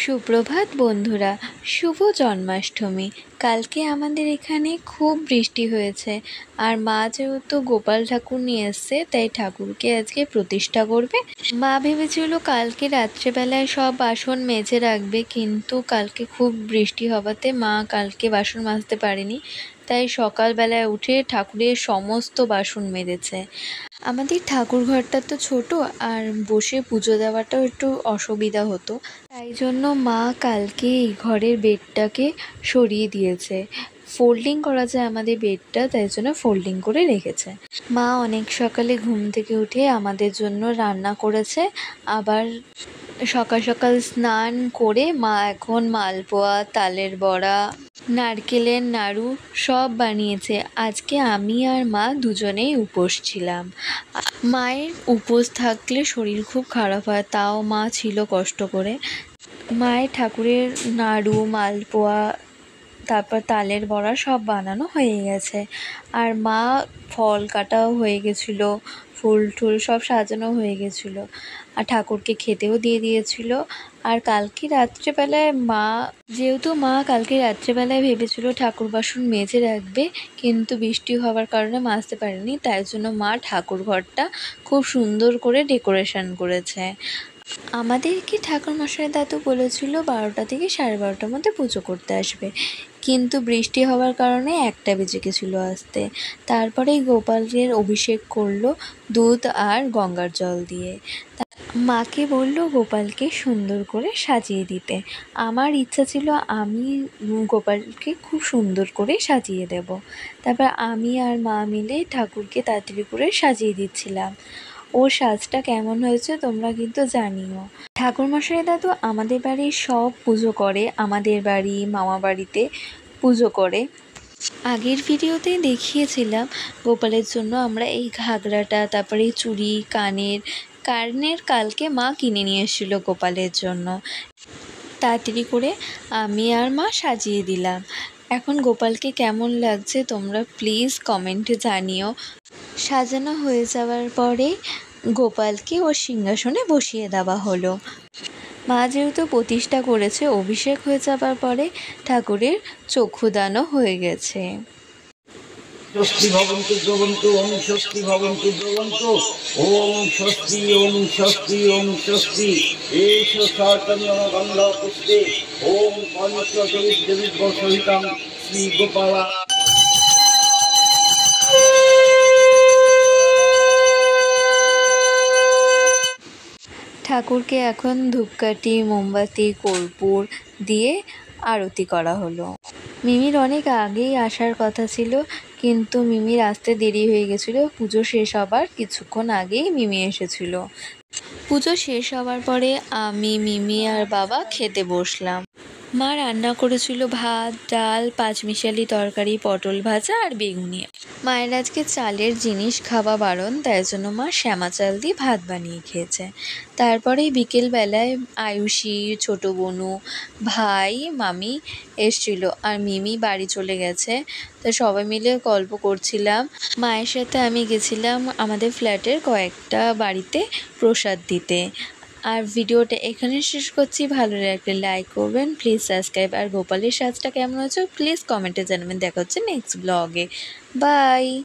সুপ্রভাত বন্ধুরা, শুভ জন্মাষ্টমী। কালকে আমাদের এখানে খুব বৃষ্টি হয়েছে, আর মা যেহেতু গোপাল ঠাকুর নিয়ে এসছে তাই ঠাকুরকে আজকে প্রতিষ্ঠা করবে। মা ভেবেছিল কালকে রাত্রেবেলায় সব বাসন মেজে রাখবে, কিন্তু কালকে খুব বৃষ্টি হওয়াতে মা কালকে বাসন মাজতে পারেনি, তাই সকালবেলায় উঠে ঠাকুরের সমস্ত বাসন মেজেছে। আমাদের ঠাকুর ঘরটা তো ছোট, আর বসে পুজো দেওয়াটাও একটু অসুবিধা হতো, তাই জন্য মা কালকে এই ঘরের বেডটাকে সরিয়ে দিয়েছে। ফোল্ডিং করা যায় আমাদের বেডটা, তাই জন্য ফোল্ডিং করে রেখেছে। মা অনেক সকালে ঘুম থেকে উঠে আমাদের জন্য রান্না করেছে, আবার সকাল সকাল স্নান করে মা এখন মালপোয়া, তালের বড়া, নারকেলের নাড়ু সব বানিয়েছে। আজকে আমি আর মা দুজনেই উপোস ছিলাম। মায়ের উপোস থাকলে শরীর খুব খারাপ হয়, তাও মা ছিল কষ্ট করে। মায়ের ঠাকুরের নাড়ু, মালপোয়া, তারপর তালের বড়া সব বানানো হয়ে গেছে, আর মা ফল কাটাও হয়ে গেছিলো, ফুল টুল সব সাজানো হয়ে গেছিলো, আর ঠাকুরকে খেতেও দিয়ে দিয়েছিল। আর কালকে রাত্রেবেলায় মা কালকে রাত্রেবেলায় ভেবেছিল ঠাকুর বাসন মেজে রাখবে, কিন্তু বৃষ্টি হওয়ার কারণে মাজতে পারেনি, তাই জন্য মা ঠাকুর ঘরটা খুব সুন্দর করে ডেকোরেশন করেছে। আমাদেরকে ঠাকুরমশাই দাদু বলেছিল 12টা থেকে 12:30টার মধ্যে পুজো করতে আসবে, কিন্তু বৃষ্টি হওয়ার কারণে 1টা বেজে গেছিলো আসতে। তারপরেই গোপালের অভিষেক করলো দুধ আর গঙ্গার জল দিয়ে। মাকে বলল গোপালকে সুন্দর করে সাজিয়ে দিতে। আমার ইচ্ছা ছিল আমি গোপালকে খুব সুন্দর করে সাজিয়ে দেব। তারপর আমি আর মা মিলে ঠাকুরকে তাড়াতাড়ি করে সাজিয়ে দিচ্ছিলাম। ওর সাজটা কেমন হয়েছে তোমরা কিন্তু জানিও। ঠাকুরমশাই দাদু আমাদের বাড়ির সব পুজো করে, আমাদের বাড়ি, মামা বাড়িতে পুজো করে। আগের ভিডিওতে দেখিয়েছিলাম গোপালের জন্য আমরা এই ঘাগরাটা, তারপরে চুড়ি, কানের কালকে মা কিনে নিয়ে এসেছিলো গোপালের জন্য। তাড়াতাড়ি করে আমি আর মা সাজিয়ে দিলাম। এখন গোপালকে কেমন লাগছে তোমরা প্লিজ কমেন্টে জানিও। সাজানো হয়ে যাওয়ার পরে গোপালকে ওর সিংহাসনে বসিয়ে দেওয়া হলো। মা যেহেতু প্রতিষ্ঠা করেছে, অভিষেক হয়ে যাবার পরে ঠাকুরের চক্ষুদানও হয়ে গেছে। স্বস্তি ভবন্তু দ্রবন্তু ওম স্বস্তি ভবন্তু দ্রবন্তু ওম স্বস্তি ওম স্বস্তি ওম স্বস্তি এষ সাতম্য গন্ধ পুষ্পে ওম পঞ্চদেব দেবী সহিতং শ্রী গোপালা। ঠাকুরকে এখন ধূপকাঠি, মোমবাতি, কর্পূর দিয়ে আরতি করা হলো। মিমির অনেক আগেই আসার কথা ছিল, কিন্তু মিমির আসতে দেরি হয়ে গেছিলো। পুজো শেষ হবার কিছুক্ষণ আগেই মিমি এসেছিল। পুজো শেষ হওয়ার পরে আমি, মিমি আর বাবা খেতে বসলাম। মা রান্না করেছিল ভাত, ডাল, পাঁচমিশালি তরকারি, পটল ভাজা আর বেগুনি। মায়ের আজকে চালের জিনিস খাওয়া বারণ, তাই জন্য মা শ্যামা চাল দিয়ে ভাত বানিয়ে খেয়েছে। তারপরে বিকেলবেলায় আয়ুষী, ছোটো বোনু, ভাই, মামি এসছিল, আর মিমি বাড়ি চলে গেছে। তো সবাই মিলে গল্প করছিলাম। মায়ের সাথে আমি গেছিলাম আমাদের ফ্ল্যাটের কয়েকটা বাড়িতে প্রসাদ দিতে। আর ভিডিওটা এখানে শেষ করছি। ভালো লাগলে লাইক করবেন, প্লিজ সাবস্ক্রাইব। আর গোপালের সাজটা কেমন হয়েছে প্লিজ কমেন্টে জানাবেন। দেখা হচ্ছে নেক্সট ব্লগে। বাই।